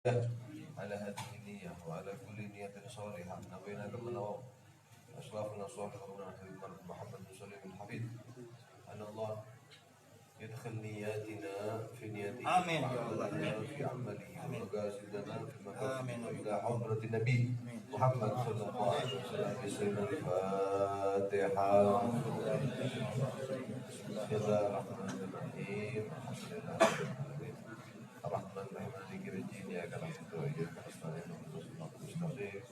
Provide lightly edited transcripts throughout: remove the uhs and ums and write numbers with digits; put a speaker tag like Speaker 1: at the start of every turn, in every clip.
Speaker 1: على هذه النية وعلى كل نية صالحة نوينا كما نوى أشرافنا الصالح محمد بن سليم الحفيد أن الله يدخل نياتنا في نياته
Speaker 2: آمين يا الله
Speaker 1: في عمله ومقاصدنا في مقاصده إلى حضرة النبي محمد صلى الله عليه وسلم بسم الفاتحة. بسم الله الرحمن الرحيم. الحمد لله رب العالمين الرحمن الرحيم مالك يوم الدين إياك نعبد وإياك نستعين اهدنا الصراط المستقيم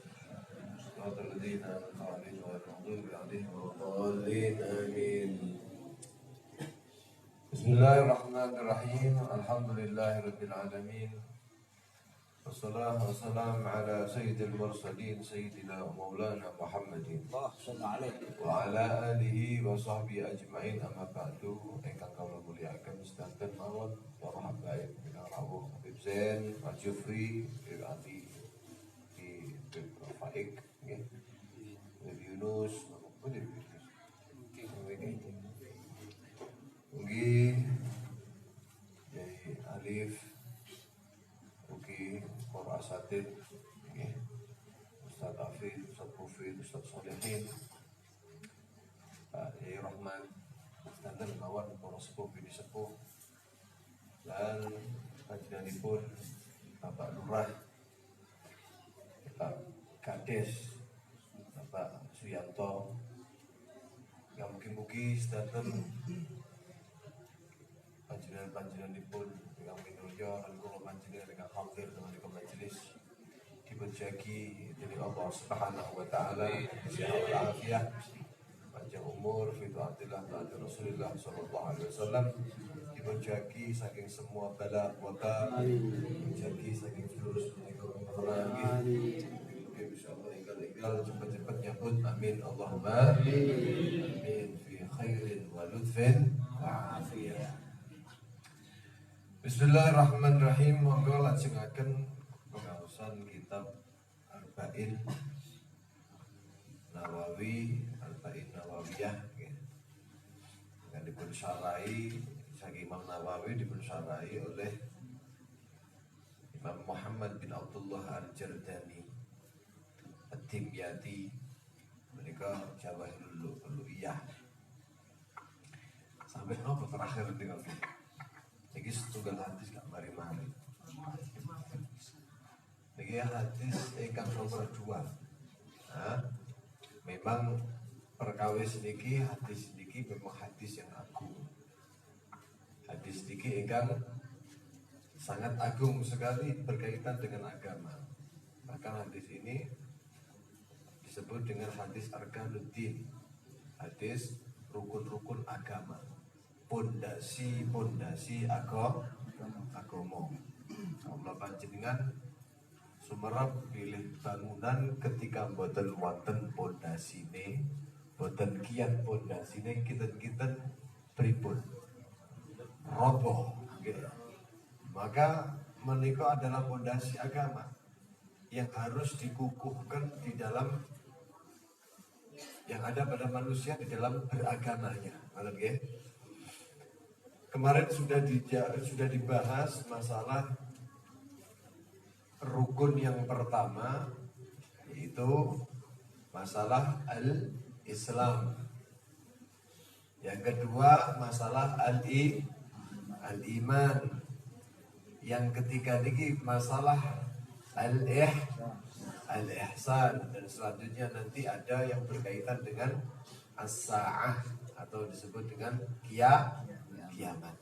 Speaker 1: صراط الذين أنعمت عليهم غير المغضوب عليهم ولا الضالين آمين. بسم الله الرحمن الرحيم الحمد لله رب العالمين والصلاة والسلام على سيد المرسلين سيدنا ومولانا محمد وعلى آله وصحبه أجمعين. أما بعد ingkang kula mulyakaken sedanten mawon para habaib ingkang rawuh Habib Zain, Mas Jufri, Habib Ali, Habib Faik, nggih. Habib Yunus, Habib Yunus. Nggih. Yai Alif, ugi para asatid, nggih. Ustaz Afid, Ustaz Mufid, Ustaz Solehin, Pak Yai Rahman, sedanten mawon para sepuh bini sepuh dan panjenenganipun Bapak Lurah, Bapak Kades, Bapak Suyanto, yang mugi-mugi sedanten panjenenganipun yang minulya lan kula panjenengan ingkang hadir dalam majelis diberjagi dening Allah Subhanahu wa taala sehat afiat panjang umur fi taatillah taat Rasulullah sallallahu alaihi wasallam, diberjagi saking semua bala wabak, diberjagi saking virus corona. Insyaallah ingkang cepat-cepat nyambut amin Allahumma amin fi khairin wa lutfin wa afiyah. Bismillahirrahmanirrahim. Monggo lajengaken pengaosan kitab Arba'in Nawawi, Arba'in Nawawiyah yang dipun syarahi saking Imam Nawawi, dipun syarahi oleh Imam Muhammad bin Abdullah Al-Jardani At-Timyati, menika Jawahirul Uluhiyah. Sampai apa terakhir tinggal ini setunggal hadis gak mari-mari. Ini hadis ingkang nomor 2. Nah, memang perkawis niki hadis niki memang hadis yang agung. Hadis niki ingkang sangat agung sekali berkaitan dengan agama. Bahkan hadis ini disebut dengan hadis Arkanuddin, hadis rukun-rukun agama. Pondasi agama. Allah panjenengan sumerep pilih bangunan ketika mboten wonten pondasine, mboten kiat pondasine kinten-kinten pripun roboh. Maka menika adalah pondasi agama yang harus dikukuhkan di dalam yang ada pada manusia di dalam beragamanya. Nggih. Kemarin sudah dibahas masalah rukun yang pertama, yaitu masalah al-Islam. Yang kedua masalah al-iman. Yang ketiga ini masalah al-ihsan, dan selanjutnya nanti ada yang berkaitan dengan as-sa'ah atau disebut dengan kiamat.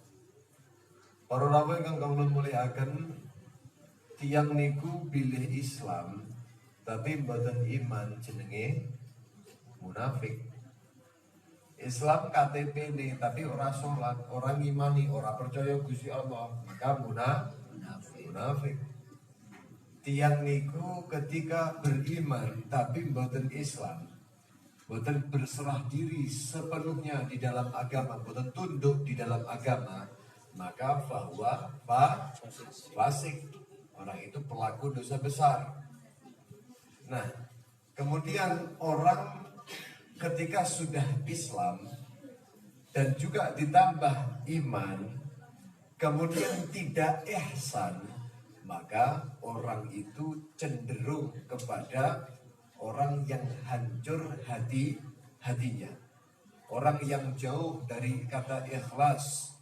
Speaker 1: Para rawuh ingkang kawula mulyakaken, tiyang niku pilih Islam tapi mboten iman, jenenge munafik. Islam KTP nih tapi ora sholat, ora ngimani, ora percaya Gusti Allah, maka munafik. Tiyang niku ketika beriman tapi mboten Islam, mboten berserah diri sepenuhnya di dalam agama, mboten tunduk di dalam agama, maka bahwa fasik, orang itu pelaku dosa besar. Nah, kemudian orang ketika sudah Islam dan juga ditambah iman, kemudian tidak ihsan, maka orang itu cenderung kepada orang yang hancur hatinya, orang yang jauh dari kata ikhlas,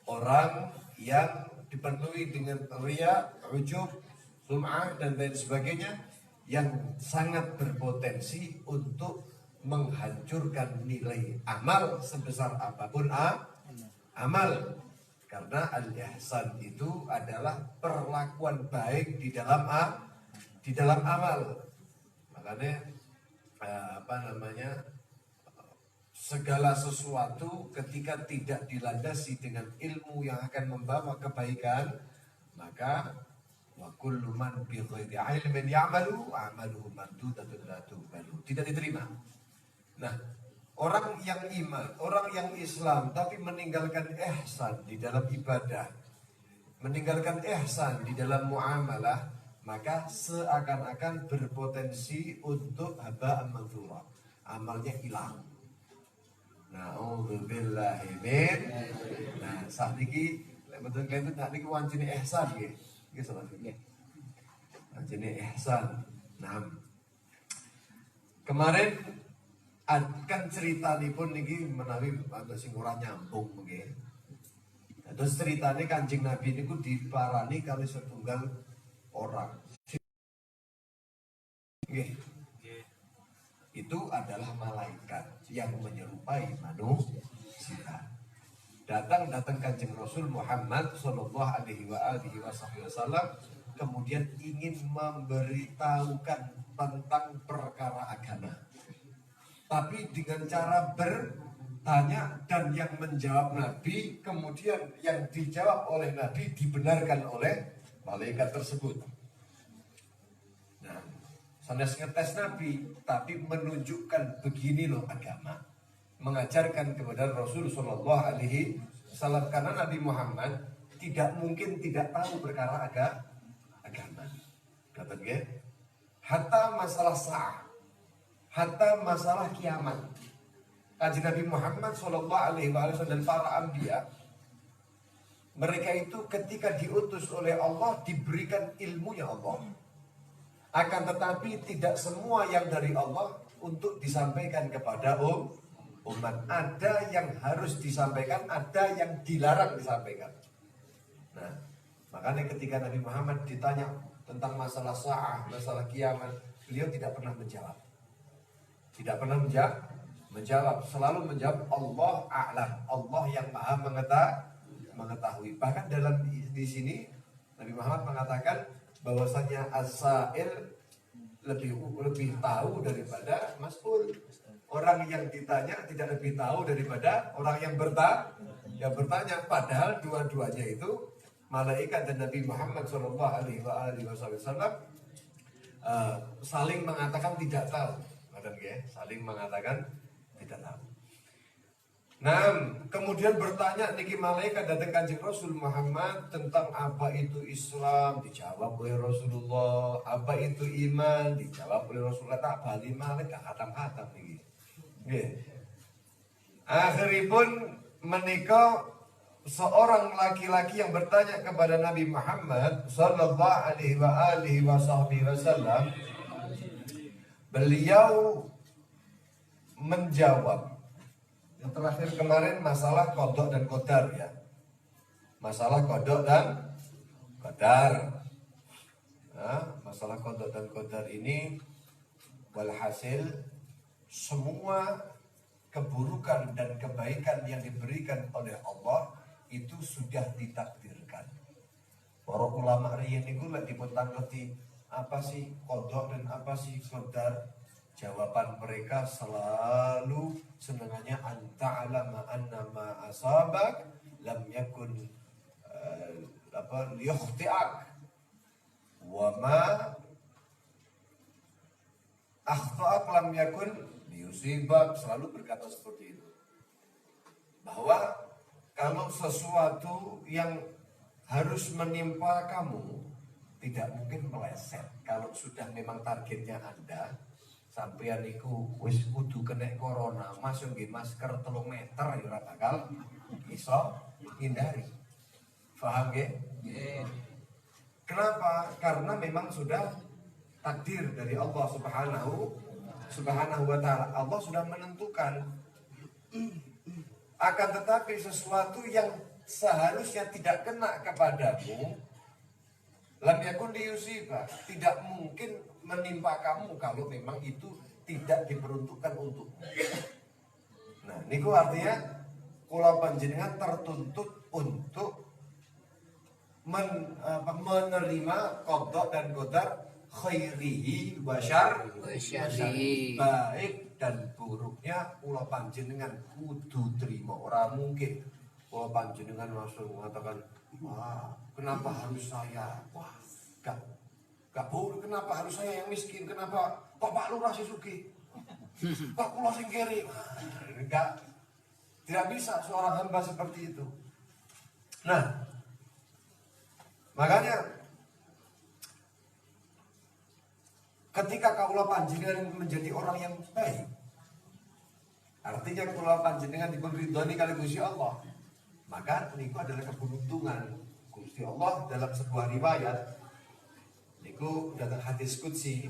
Speaker 1: orang yang dipenuhi dengan riya, ujub, sum'ah dan lain sebagainya, yang sangat berpotensi untuk menghancurkan nilai amal sebesar apapun amal. Karena al-ihsan itu adalah perlakuan baik di dalam amal. Makanya segala sesuatu ketika tidak dilandasi dengan ilmu yang akan membawa kebaikan, maka wa kullu man bi ghairi ilmin ya'malu amaluhu mardudatun la tuqbalu, tidak diterima. Nah, orang yang iman, orang yang Islam tapi meninggalkan ihsan di dalam ibadah, meninggalkan ihsan di dalam muamalah, maka seakan-akan berpotensi untuk haba'an manthura, amalnya hilang. Na'udzubillahi min. Nah, saat ini betul kan itu saat ini wancine ihsan nggih. Nggih salah nggih. Wancine ihsan. Nah, kemarin kan ceritanya niki menawi sing ora nyambung nggih. Terus ceritanya Kanjeng Nabi niku diparani kali setunggal orang. Nggih. Itu adalah malaikat yang menyerupai manusia. Datang Kanjeng Rasul Muhammad sallallahu alaihi wasallam, kemudian ingin memberitahukan tentang perkara agama. Tapi dengan cara bertanya, dan yang menjawab Nabi, kemudian yang dijawab oleh Nabi dibenarkan oleh malaikat tersebut. Nah, sanes ngetes Nabi, tapi menunjukkan begini loh agama, mengajarkan kepada Rasul Shallallahu Alaihi Wasallam, karena Nabi Muhammad tidak mungkin tidak tahu perkara agama. Kata dia, hatta masalah sa'ah, hatta masalah kiamat. Kanjeng Nabi Muhammad Shallallahu Alaihi Wasallam dan para anbiya, mereka itu ketika diutus oleh Allah diberikan ilmunya Allah. Akan tetapi tidak semua yang dari Allah untuk disampaikan kepada umat. Ada yang harus disampaikan, ada yang dilarang disampaikan. Nah, makanya ketika Nabi Muhammad ditanya tentang masalah sa'ah, masalah kiamat, beliau tidak pernah menjawab. Tidak pernah menjawab, selalu menjawab Allah a'lam, Allah yang maha mengetahui. Bahkan dalam di sini Nabi Muhammad mengatakan bahwasanya as-sa'il lebih tahu daripada mas'ul. Orang yang ditanya tidak lebih tahu daripada orang yang bertanya. Padahal dua-duanya itu malaikat dan Nabi Muhammad Shallallahu Alaihi Wasallam saling mengatakan tidak tahu. Saling mengatakan tidak tahu. Nah, kemudian bertanya niki malaikat datang Kanjeng Rasul Muhammad tentang apa itu Islam, dijawab oleh Rasulullah. Apa itu iman, dijawab oleh Rasulullah. Tak bali malaikat khatam-khatam niki. Nggih. Akhiripun menika seorang laki-laki yang bertanya kepada Nabi Muhammad sallallahu alaihi wasallam, beliau menjawab. Yang terakhir kemarin masalah qada dan qadar ya. Masalah qada dan qadar. Nah, masalah qada dan qadar ini walhasil semua keburukan dan kebaikan yang diberikan oleh Allah itu sudah ditakdirkan. Para ulama riyen niku lek dipun ngerti apa sih qada dan apa sih qadar, jawaban mereka selalu senangannya anta'alama anna ma asabak lam yakun liyukhti'ak wa ma akhta'ak lam yakun liyusibak. Selalu berkata seperti itu, bahwa kalau sesuatu yang harus menimpa kamu tidak mungkin meleset. Kalau sudah memang targetnya Anda, sampeyan niku wis kudu kena corona, Mas yo nggih masker 3 meter ya ora bakal iso hindari. Paham nggih? Nggih. Kenapa? Karena memang sudah takdir dari Allah Subhanahu wa ta'ala. Allah sudah menentukan. Akan tetapi sesuatu yang seharusnya tidak kena kepadamu, lam yakun liyusibah, tidak mungkin menimpa kamu kalau memang itu tidak diperuntukkan untukmu. Nah, niku artinya kula panjenengan tertuntut untuk menerima qada dan qadar khairihi wa syarrihi, baik dan buruknya kula panjenengan kudu trima. Ora mungkin kula panjenengan langsung mengatakan, wah, kenapa harus saya? Wah, gak boleh, kenapa harus saya yang miskin? Kenapa kok Pak Lurah sih sugih? Kok kula sing kiri? Enggak, tidak bisa seorang hamba seperti itu. Nah, makanya ketika kaula panjenengan menjadi orang yang baik, artinya kaula panjenengan dipun ridhoni kali Gusti Allah, maka niku adalah keberuntungan Gusti Allah. Dalam sebuah riwayat niku datang hadis qudsi,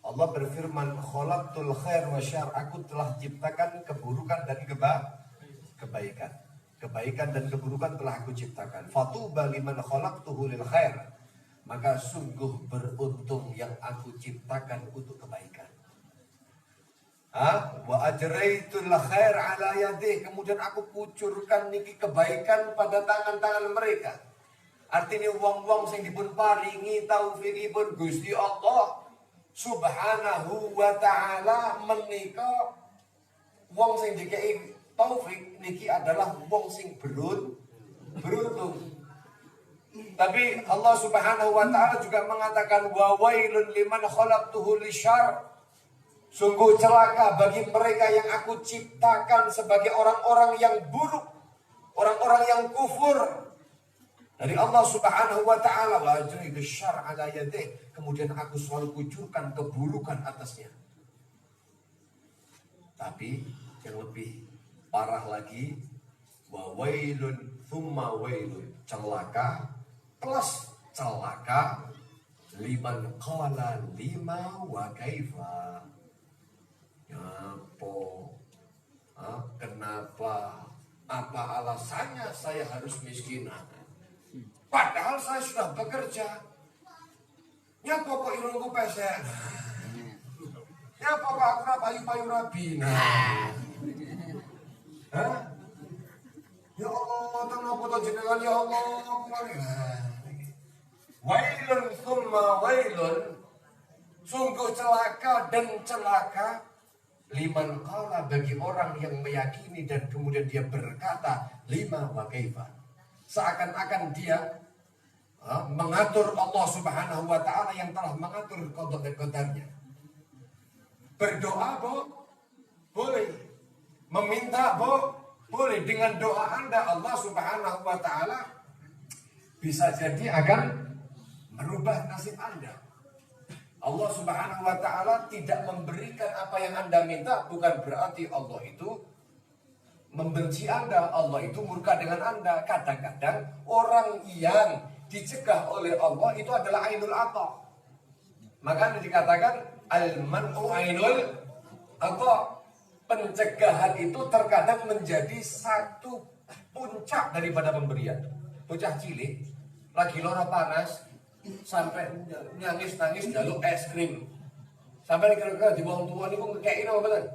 Speaker 1: Allah berfirman, khalaqtul khair wa syarr, aku telah ciptakan keburukan dan kebaikan. Kebaikan dan keburukan telah aku ciptakan. Fatuba liman khalaqtuhu lil khair, maka sungguh beruntung yang aku ciptakan untuk kebaikan. Wa ajraitul khair ala yadih, kemudian aku kucurkan niki kebaikan pada tangan-tangan mereka. Artinya wong-wong sing dipun paringi taufikipun Gusti Allah Subhanahu wa ta'ala menika wong sing dikei taufik niki adalah wong sing beruntung. Tapi Allah Subhanahu wa ta'ala juga mengatakan, wa wailun liman khalaqtuhu lisyarr, sungguh celaka bagi mereka yang aku ciptakan sebagai orang-orang yang buruk, orang-orang yang kufur. Dari Allah Subhanahu wa ta'ala, wa ajridu syarr ala yadih, kemudian aku selalu kucurkan keburukan atasnya. Tapi yang lebih parah lagi, wa wailun thumma wailun, celaka plus celaka liman qala lima wa kaifa, kenapa, apa alasannya saya harus miskin? Padahal saya sudah bekerja. Nyapa kok irungku pesen. Nyapa kok aku payu-payu rabi. Hah? Ya Allah, tenapa to jenengan ya Allah. Wailun thumma wailun, sungguh celaka dan celaka liman qala, bagi orang yang meyakini dan kemudian dia berkata lima wa kaifa, seakan-akan dia mengatur Allah Subhanahu wa ta'ala yang telah mengatur qada dan qadarnya. Berdoa boleh, meminta boleh. Dengan doa Anda, Allah Subhanahu wa ta'ala bisa jadi akan merubah nasib Anda. Allah Subhanahu wa ta'ala tidak memberikan apa yang Anda minta, bukan berarti Allah itu membenci Anda, Allah itu murka dengan Anda. Kadang-kadang orang yang dicegah oleh Allah itu adalah ainul ata. Maka dikatakan al-man'u ainul ata. Pencegahan itu terkadang menjadi satu puncak daripada pemberian. Bocah cilik lagi lara panas sampai nangis-nangis jaluk es krim. Sampai kira-kira di wong tua niku ngekeki napa mboten?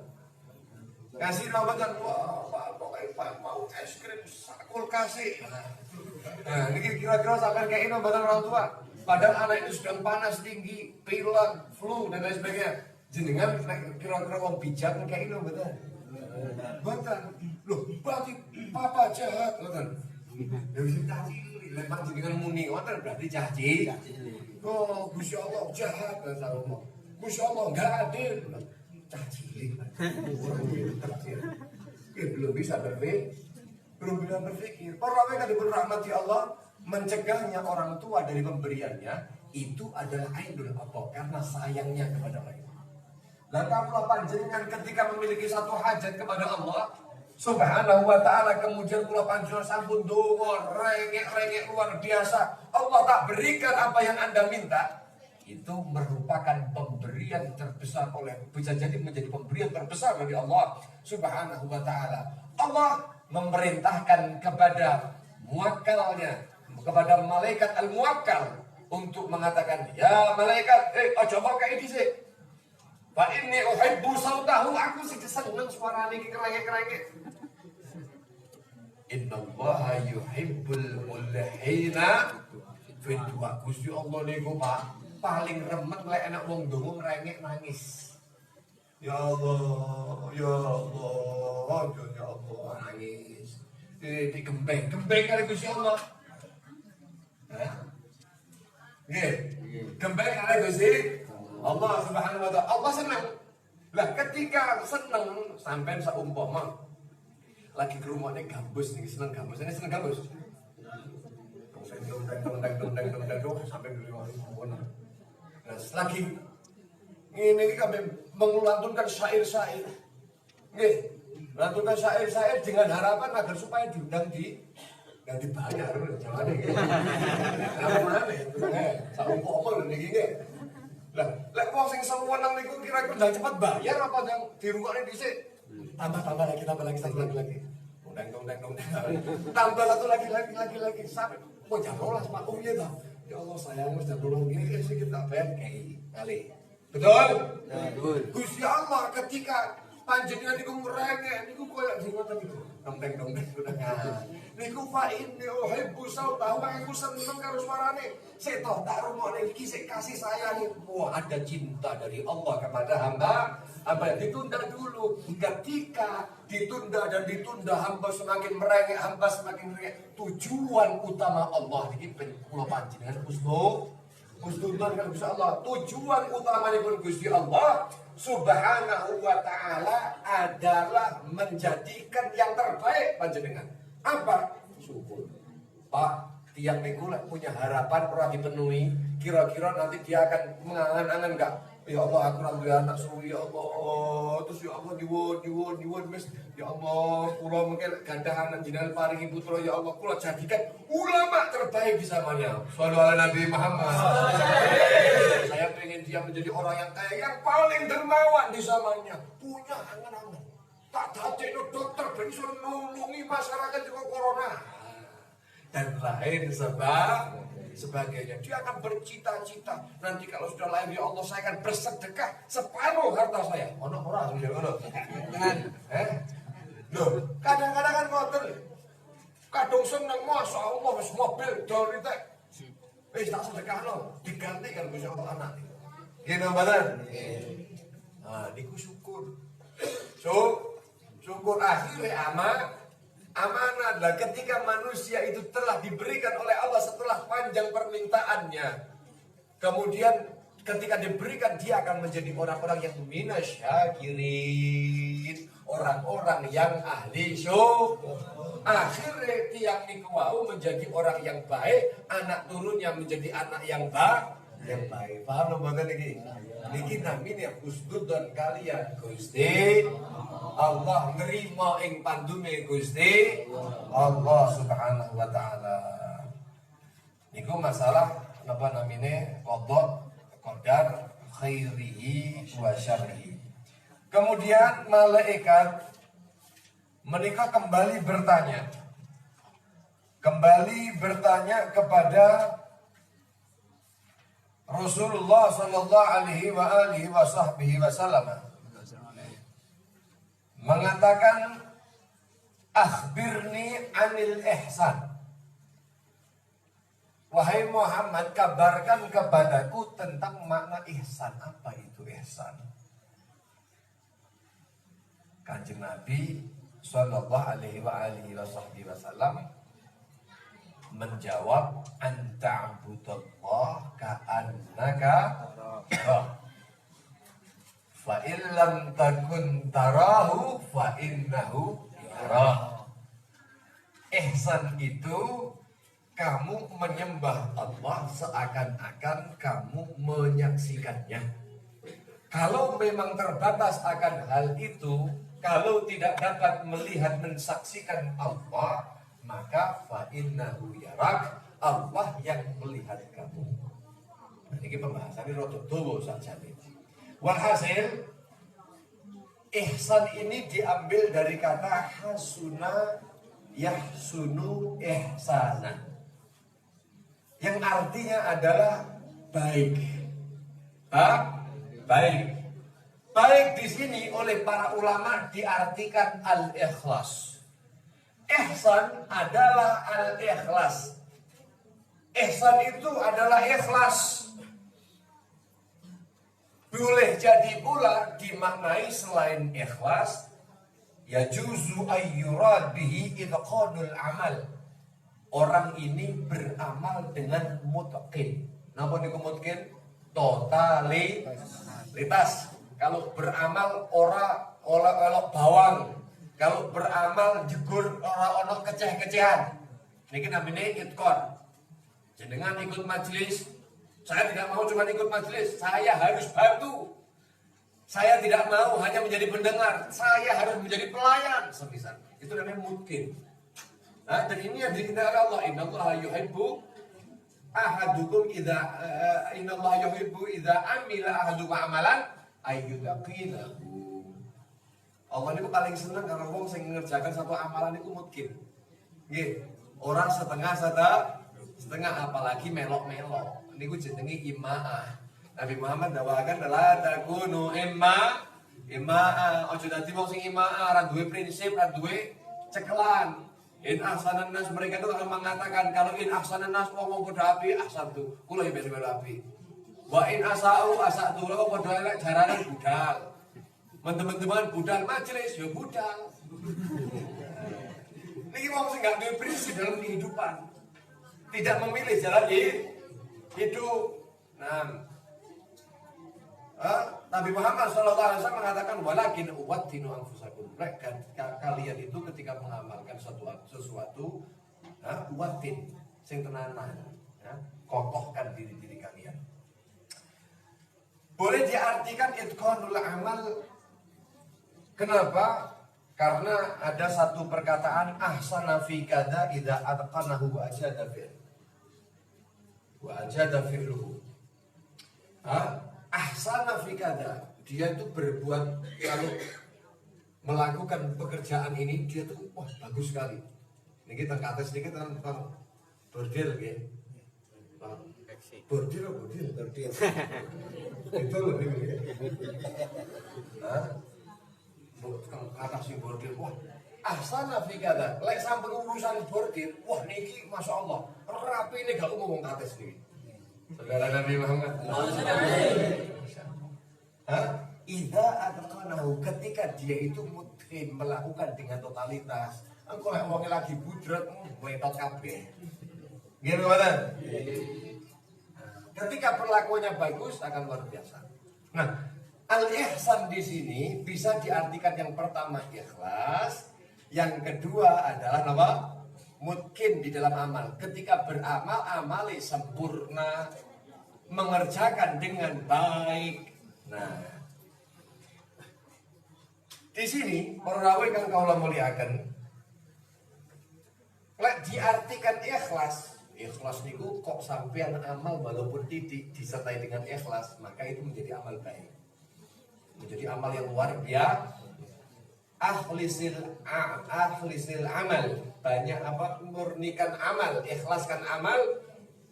Speaker 1: Kasih napa mboten? Wah, pokoknya mau es krim kulkase. Nah, ini kira-kira sampai kayak ini mboten orang tua. Padahal anak itu sedang panas tinggi, pilek, flu dan lain sebagainya. Jenengan kira-kira wong bijak kayak ini mboten? Mboten. Loh, berarti papa jahat mboten. Ya wis caci, lemah jenengan muni ngoten berarti caci. Oh, Gusti Allah jahat kan ngomong. Gusti Allah enggak adil. Caci. Belum bisa berpikir. Para mereka diberi rahmati Allah, mencegahnya orang tua dari pemberiannya itu adalah ainul ata, karena sayangnya kepada mereka. Dan kalau panjenengan ketika memiliki satu hajat kepada Allah Subhanahu wa ta'ala, kemudian kula panjenengan sampun donga rengek-rengek luar biasa,
Speaker 2: Allah tak berikan apa yang Anda minta, itu merupakan pemberian terbesar bisa jadi menjadi pemberian terbesar dari Allah Subhanahu wa taala. Allah memerintahkan kepada muwakkalnya, kepada malaikat al-muwakkal untuk mengatakan, ya malaikat, coba kayak ini sih. Fa inni uhibbu sautahu, aku sih seneng suarane iki kerenge-kerenge. Innallaha yuhibbul mulhina fi du'a. Gusti Allah niku Pak paling remet lek enak wong ndonga ngrengek nangis. Ya Allah, ya Allah, ya Allah nangis. Digembeng kali Gusti Allah. Hah? Nggih. Gembeng kali Gusti Allah Subhanahu wa taala. Allah senang. Lah ketika seneng sampean saumpama lagi ke rumahnya gambus nih, seneng gambus. Ini seneng gambus. Dong sampai di rumah ini. Nah, lagi ini kami mengulantunkan syair-syair. Nggih, melantunkan syair-syair dengan harapan agar supaya diundang dibayar jangan iki. Apa maneh? Saumpama niki nggih. Lah, lek wong sing sewenang niku kira-kira ndang cepet bayar apa ndang dirungokne dhisik? Tambah lagi. Dong. Tambah satu lagi sampai mau jam 12 Pak. Oh iya dah. Ya Allah sayang jam 12 ini sih kita bayar kali. Betul? Betul. Gusti Allah ketika panjenengan niku ngrengek niku koyo sing ngoten niku. Dong udah. Niku fa inni uhibbu sautahu, aku seneng karo suarane. Seto tak rumone iki sik kasih sayang. Wah, ada cinta dari Allah kepada hamba. Hamba ditunda dulu. Ketika ditunda, hamba semakin merengek, tujuan utama Allah iki kula panjenengan Husnudon kan Gusti Allah. Tujuan utamanya Gusti Allah Subhanahu wa ta'ala adalah menjadikan yang terbaik panjenengan. Apa? Syukur. Pak, tiang niku punya harapan ora dipenuhi, kira-kira nanti dia akan mengangan-angan enggak? Ya Allah, aku ora duwe anak suwi ya Allah. Terus ya Allah nyuwun wis ya Allah, kula mungkin gadah anak jenengan paringi putra ya Allah, kula jadikan ulama terbaik di zamannya. Shallallahu alaihi Nabi Muhammad. Saya pengen dia menjadi orang yang kaya, yang paling dermawan di zamannya. Punya angan-angan. Tak dadekno dokter ben iso nulungi masyarakat dengan corona. Dan lain sebagainya. Dia akan bercita-cita. Nanti kalau sudah lahir ya Allah, saya akan bersedekah separuh harta saya. Ono ora ngono. Loh, kadang-kadang kan ngoten. Kadung seneng Masya Allah wis mobil dorite. Wis tak sedekahno, diganti kan Gusti Allah anak. Nggih mboten? Nah, niku syukur. Syukur akhirnya amanah adalah ketika manusia itu telah diberikan oleh Allah setelah panjang permintaannya. Kemudian ketika diberikan dia akan menjadi orang-orang yang minasyakirin, orang-orang yang ahli syukur. Akhirnya tiang niku wau menjadi orang yang baik, anak turunnya menjadi anak yang baik. Paham lho mboten iki? Niki namine husnudon kalian Gusti Allah nerima ing pandume Gusti Allah Subhanahu wa taala. Niku masalah napa namine qadar khairihi wa syarrihi. Kemudian malaikat menika kembali bertanya kepada Rasulullah sallallahu alaihi wasallam mengatakan, akhbirni anil ihsan. Wahai Muhammad, kabarkan kepadaku tentang makna ihsan. Apa itu ihsan? Kanjeng Nabi sallallahu alaihi wasallam menjawab, anta'budallah ka'annaka fa illam takun tarahu fa innahu yarah. Ihsan itu kamu menyembah Allah seakan-akan kamu menyaksikannya. Kalau memang terbatas akan hal itu, kalau tidak dapat melihat mensaksikan Allah, maka fa innahu yarak, Allah yang melihat kamu. Nah, ini pembahasannya rodo dowo saja nih. Walhasil ihsan ini diambil dari kata hasuna yahsunu ihsana, yang artinya adalah baik. Baik. Baik di sini oleh para ulama diartikan al-ikhlas. Ihsan adalah al-ikhlas. Ihsan itu adalah ikhlas. Boleh jadi pula dimaknai selain ikhlas, yajuzu ayyurad bihi idqanul amal. Orang ini beramal dengan mutqin. Napa niku mutqin? Totalitas. Kalau beramal ora olok bawang. Kalau beramal jegur ora ono keceh-kecehan. Niki namine itqan. Jenengan ikut majelis, saya tidak mau cuma ikut majelis, saya harus bantu. Saya tidak mau hanya menjadi pendengar, saya harus menjadi pelayan semisal. Itu namanya mungkin. Nah, dan ini yang diinginkan Allah. Innallaha yuhibbu ahadukum idza innallaha yuhibbu idza amila ahadukum amalan ayyudaqinahu. Allah niku paling seneng karo wong sing ngerjakan satu amalan niku mungkin. Nggih, ora setengah apalagi melok-melok. Niku jenenge imaah. Nabi Muhammad dawakan la takunu imaah. Ojo dadi wong sing imaah, ora duwe prinsip, ora duwe cekelan. In ahsanan nas, mereka itu akan mengatakan kalau in ahsanan nas wong padha api ahsantu. Kula ya ben api. Wa in asau asatu lho padha elek jarane budal. Teman-teman budal majelis ya budal. Niki wong sing gak duwe prinsip dalam kehidupan. Tidak memilih jalan hidup. Nah, Nabi Muhammad SAW mengatakan walakin uwattinu anfusakum. Kalian itu ketika mengamalkan sesuatu, uwattin sing tenanan, kokohkan diri kalian. Boleh diartikan itqanul amal. Kenapa? Karena ada satu perkataan ahsana fi kadza idza atqanahu wa ajada fi'luhu. Ahsana fi kadza, dia itu berbuat, kalau melakukan pekerjaan ini dia tuh wah bagus sekali. Niki teng kates niki teng bordil nggih. Bordil. Itu loh ini. Atas si bordil, wah ahsana fi kadza. Lek sampun urusan bordil, wah niki masya Allah rapi ini gak umum kates niki. Saudara Nabi Muhammad. Idza atqanahu, ketika dia itu mutqin melakukan dengan totalitas. Engko lek wong lagi budrek wetot kabeh. Nggih mboten? Ketika perlakuannya bagus akan luar biasa. Nah, al-ihsan di sini bisa diartikan yang pertama ikhlas, yang kedua adalah apa? Mungkin di dalam amal. Ketika beramal, amali sempurna, mengerjakan dengan baik. Nah, di sini para rawuh kang kula muliaken, lek diartikan ikhlas, ikhlas niku kok sampean amal walaupun titik disertai dengan ikhlas, maka itu menjadi amal baik. Menjadi amal yang luar biasa. Akhlisil amal, banyak apa, murnikan amal, ikhlaskan amal,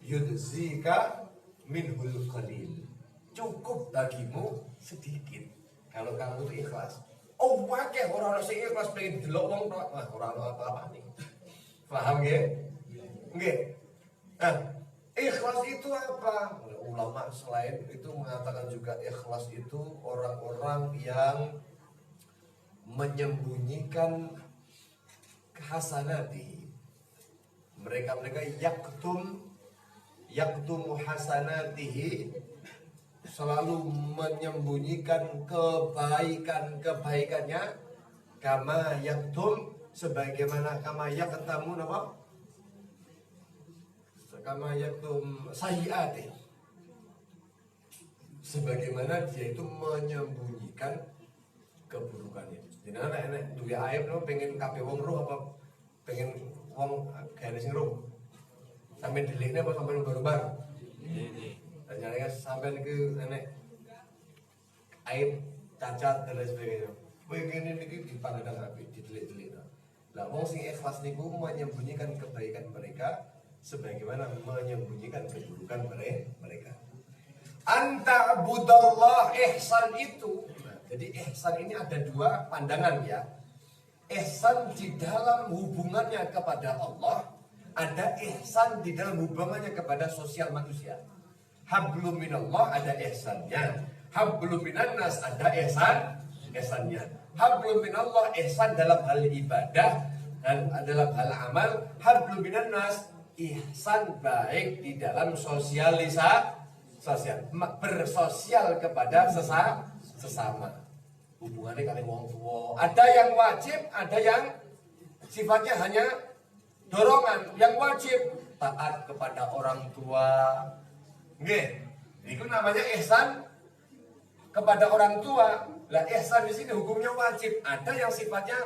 Speaker 2: yudzika minhul qalil, cukup bagimu sedikit kalau kamu itu ikhlas. Oh wakil orang sing ikhlas pengen delok wong tok, wah ora apa-apa nih. Paham nggih? Nggih. Nah, ikhlas itu apa? Ulama selain itu mengatakan juga ikhlas itu orang-orang yang menyembunyikan hasanati. Mereka yaktum hasanatihi, selalu menyembunyikan kebaikannya, kama yaktum, sebagaimana kama yaktamu apa? Kama yaktum sayyiati, sebagaimana dia itu menyembunyikan keburukannya. Jenengan enek duwe aib no pengen kabeh wong roh apa pengen wong gawe sing roh? Sampai deliknya apa sampai baru-baru? Dan nyarinya sampai ke nenek aib, cacat dan lain sebagainya. Begini ini dipandang rapi, didelik-delik. Nah, wong sing ikhlas niku menyembunyikan kebaikan mereka sebagaimana menyembunyikan keburukan mereka. Anta budallah, ihsan itu. Nah, jadi ihsan ini ada dua pandangan ya. Ihsan di dalam hubungannya kepada Allah, ada ihsan di dalam hubungannya kepada sosial manusia. Hablum minallah ada ihsannya, hablum minannas ada ihsannya. Hablum minallah ihsan dalam hal ibadah dan dalam hal amal. Hablum minannas ihsan baik di dalam sosial, bersosial kepada sesama. Hubungannya kali wong tua. Ada yang wajib, ada yang sifatnya hanya dorongan. Yang wajib taat kepada orang tua. Nggih, itu namanya ihsan kepada orang tua. Lah ihsan di sini hukumnya wajib. Ada yang sifatnya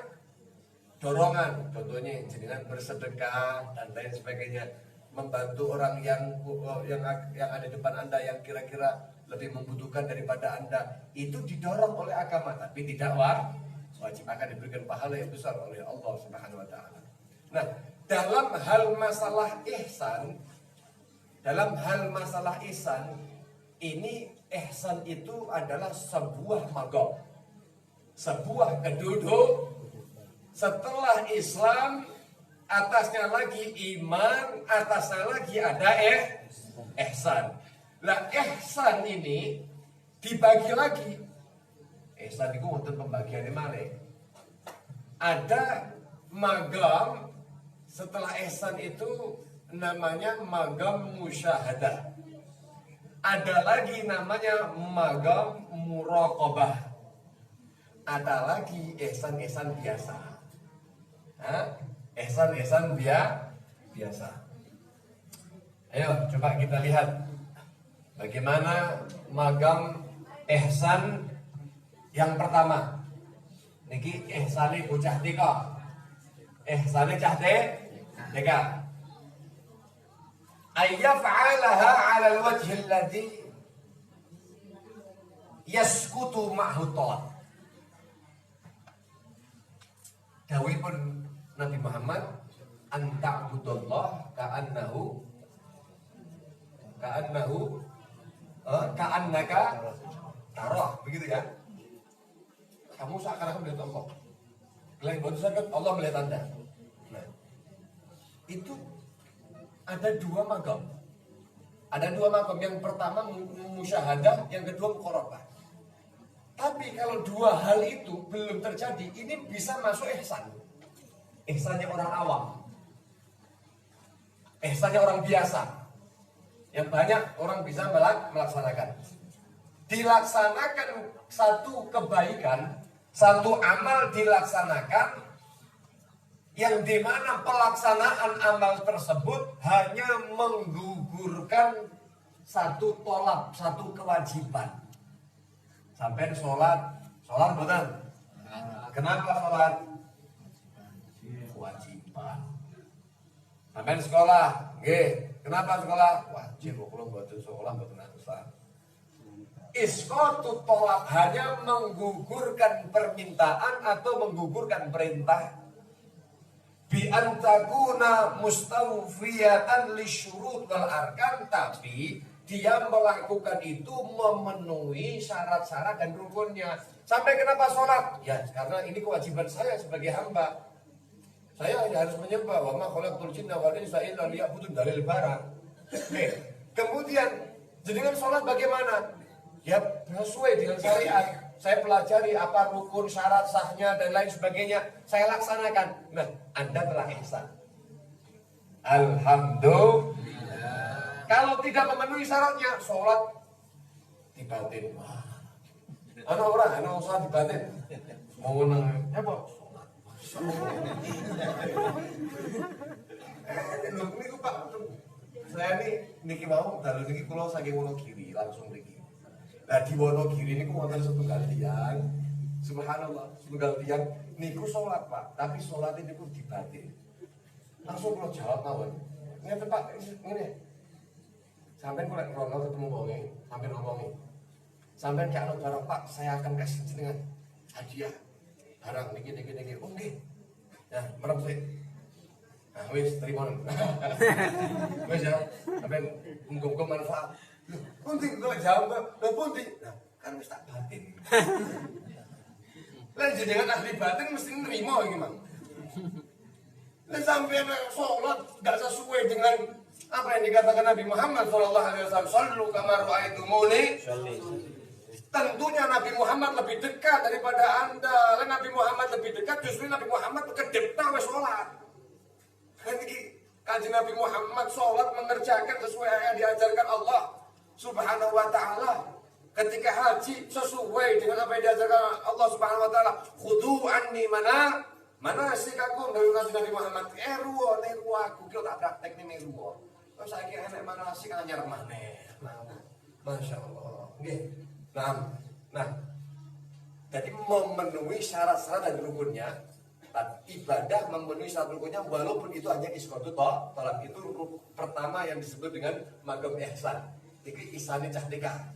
Speaker 2: dorongan. Contohnya jenengan bersedekah dan lain sebagainya, membantu orang yang ada di depan Anda yang kira-kira lebih membutuhkan daripada Anda, itu didorong oleh agama, tapi tidak wajib, akan diberikan pahala yang besar oleh Allah Subhanahu wa taala. Nah, dalam hal masalah ihsan, ini ihsan itu adalah sebuah magam, sebuah keduduk setelah Islam, atasnya lagi iman, atasnya lagi ada ihsan. Lah ihsan ini dibagi lagi. Ihsan itu wonten pembagiannya mana? Ada magam setelah ihsan itu namanya magam musyahadah. Ada lagi namanya magam muraqabah. Ada lagi ihsan-ihsan biasa. Ihsan-ihsan biasa. Ayo coba kita lihat bagaimana magam ihsan yang pertama. Niki ihsane bocah TK. Ihsane cah TK. Ayyaf'alaha 'ala al-wajh alladhi yaskutu ma'hu talab. Dawuhipun Nabi Muhammad, anta'budallah ka'annaka tarah, begitu ya. Kamu seakan-akan melihat Allah. Kalian berusaha Allah melihat Anda. Nah, itu ada dua magam. Yang pertama musyahadah, yang kedua muqarabah. Tapi kalau dua hal itu belum terjadi, ini bisa masuk ihsan. Ihsannya orang awam, ihsannya orang biasa, yang banyak orang bisa melaksanakan. Dilaksanakan satu kebaikan, satu amal dilaksanakan, yang dimana pelaksanaan amal tersebut hanya menggugurkan satu tolak, satu kewajiban. Sampai sholat betul. Kenapa sholat? Kewajiban. Sampai sekolah, kenapa sekolah? Wajib. Kalau buatin sekolah betul urusan. Isqatu tolak hanya menggugurkan permintaan atau menggugurkan perintah. Bi antakuna mustawfiyatan lisyurut wal arkan, tapi dia melakukan itu memenuhi syarat-syarat dan rukunnya. Sampai kenapa sholat? Ya karena ini kewajiban saya sebagai hamba. Saya harus menyembah. Wa ma khalaqtul jinna wal insa illa liya'budun, dalil barang. Kemudian jenengan sholat bagaimana? Ya sesuai dengan syariat. Saya pelajari apa rukun, syarat sahnya dan lain sebagainya. Saya laksanakan. Nah, Anda telah ihsan. Alhamdulillah. Kalau tidak memenuhi syaratnya, sholat dibatin. Anak sholat dibatin. Mau menang, ya Pak. Ini Pak, saya niki mau dalu niki kula saking Wonogiri langsung niki. Nah di Wonogiri niku wonten setunggal tiyang. Subhanallah, setunggal tiyang niku sholat Pak, tapi sholat niku dibatin. Langsung kula jawab mawon. Ini tempat ini. Sampai kulek rono ketemu bonge, sampai ngomongi. Sampai kalau barang Pak, saya akan kasih jenengan hadiah. Barang niki. Oh nggih. Nah, merem sih. Nah, wis terima. Wis ya, sampai muga-muga manfaat. Punting kok jawab, lho punting. Nah, kan wis tak batin. Lah jenengan ahli batin mesti nerima iki, Mang. Lah sampeyan sholat enggak sesuai dengan apa yang dikatakan Nabi Muhammad SAW, sallu kama ra'aitumuni. Tentunya Nabi Muhammad lebih dekat daripada Anda. Karena Nabi Muhammad lebih dekat, justru Nabi Muhammad kedepta wis sholat. Kan iki Kanjeng Nabi Muhammad sholat mengerjakan sesuai yang diajarkan Allah Subhanahu wa taala. Ketika haji sesuai dengan apa yang diajarkan Allah Subhanahu wa taala. Khudu anni manasikakum dari Nabi Muhammad. Niru aku ki tak praktek niru. Terus saiki enek manasik anyar maneh. Masyaallah. Nggih. Nah, jadi memenuhi syarat-syarat dan rukunnya, ibadah memenuhi syarat rukunnya, walaupun itu hanya isqatu tolak, itu pertama yang disebut dengan magam ihsan. Iki isane cah nikah.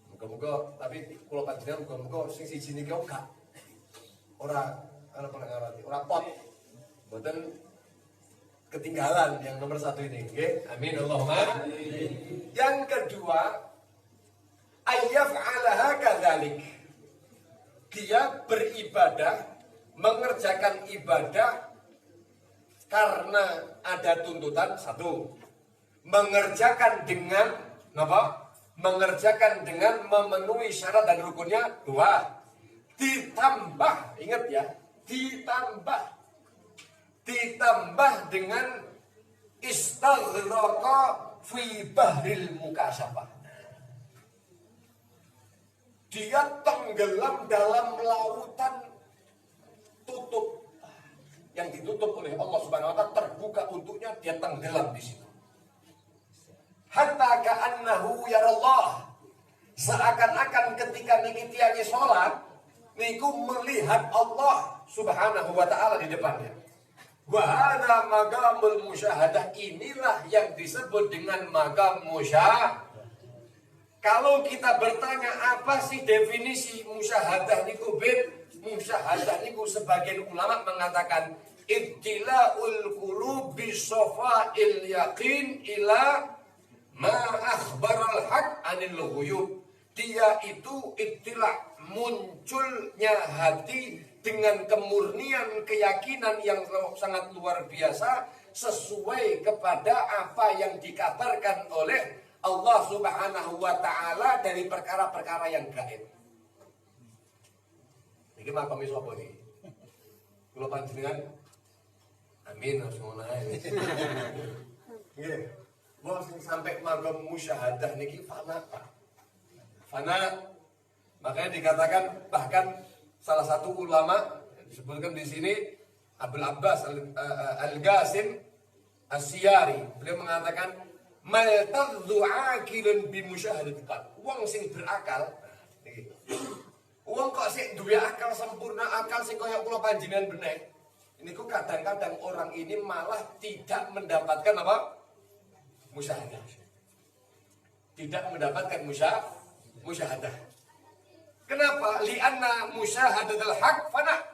Speaker 2: Muga-muga, tapi kula panjenengan muga-muga sing siji niki gak ora ana pengarati, ora pot. Mboten ketinggalan yang nomor satu ini, nggih. Amin Allahumma. Yang kedua, ayyaf'alaha kadzalik. Dia beribadah, mengerjakan ibadah karena ada tuntutan satu. Mengerjakan dengan apa? Mengerjakan dengan memenuhi syarat dan rukunnya dua. Ditambah, ingat ya, ditambah dengan istaghraqa fi bahril mukasyafah. Dia tenggelam dalam lautan tutup yang ditutup oleh Allah Subhanahu wa taala, terbuka untuknya, dia tenggelam di situ. Hatta ka'annahu yarallah. Seakan-akan ketika niki tiange salat niku melihat Allah Subhanahu wa taala di depannya. Wa hadza maqamul musyahadah, inilah yang disebut dengan maqam musyahadah. Kalau kita bertanya apa sih definisi musyahadah niku bin? Musyahadah niku sebagian ulama mengatakan ittila'ul qulubi safa'il yaqin ila ma akhbaral haq anil ghuyub. Dia itu ittila', munculnya hati dengan kemurnian keyakinan yang sangat luar biasa sesuai kepada apa yang dikabarkan oleh Allah Subhanahu wa taala dari perkara-perkara yang gaib. Iki makome sapa iki? Kula panjenengan amin asmauna. Nggih. Wong sing sampai magam musyahadah niki fana, Pak. Fana. Makanya dikatakan bahkan salah satu ulama disebutkan di sini Abdul Abbas Al-Qasim As-Siyari, beliau mengatakan maltadzu akilun bi musyahadatil qalb. Wong sing berakal, wong kok sik duwe akal sempurna, akal sing kaya kula panjenengan bener. Niku kadang-kadang orang ini malah tidak mendapatkan apa? Musyahadah. Tidak mendapatkan musyahadah. Kenapa? Li'anna musyahadatul haq fana.